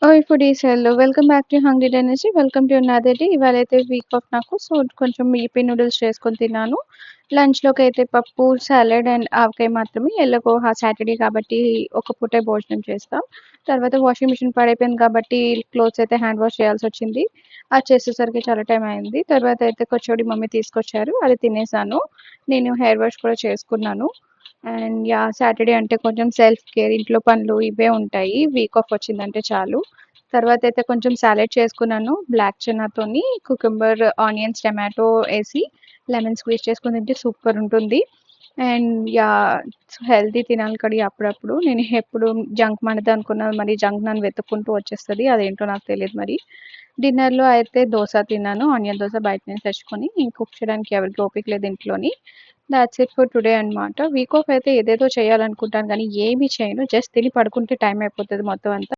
ఓయ్ foodies hello! Welcome back to Hungry Dynasty. Welcome to another day. ఇవాళైతే week off నాకు. So, కొంచెం Yippee noodles చేసుకొని తిన్నాను. లంచ్‌లోకైతే పప్పు, సాలడ్ అండ్ ఆవకాయ మాత్రమే. ఎలాగో సాటర్‌డే కాబట్టి ఒక పూటే భోజనం చేస్తాం. తర్వాత వాషింగ్ మిషన్ పాడైపోయింది కాబట్టి క్లోత్స్ అయితే హ్యాండ్ వాష్ చేయాల్సొచ్చింది. అది చేసేసరికి చాలా టైం అయింది. తర్వాత అయితే కచోడి మమ్మీ తీసుకొచ్చారు. అది తినేసాను. నేను హెయిర్ వాష్ కూడా చేసుకున్నాను. And yeah! సాటర్‌డే అంటే కొంచెం సెల్ఫ్ కేర్, ఇంట్లో పనులు ఇవే ఉంటాయి. వీక్ ఆఫ్ వచ్చిందంటే చాలు. తర్వాతయితే కొంచెం సాలడ్ చేసుకున్నాను. బ్లాక్ చనాతోని కుకుంబర్, ఆనియన్స్, టమాటో ఏసి లెమన్ స్క్వీజ్ చేసుకొని తింటే సూపర్ ఉంటుంది. And yeah! హెల్తీ తినాలి కడి అప్పుడప్పుడు. నేను ఎప్పుడు జంక్ మనదనుకున్న మరి జంక్ నన్ను వెతుక్కుంటూ వచ్చేస్తది. అదేంటో నాకు తెలీదు మరి. డిన్నర్‌లో అయితే దోస తిన్నాను. ఆనియన్ దోస బయట నుంచి తెచ్చుకొని కుక్ చేయడానికి ఎవరికీ ఓపిక లేదు ఇంట్లోని. థాట్స్ ఇట్ ఫర్ టుడే అనమాట. వీక్ ఆఫ్ అయితే ఏదేదో చేయాలనుకుంటాను గానీ ఏమి చేయను. జస్ట్ తిని పడుకుంటే టైం అయిపోతది మొత్తం అంతా.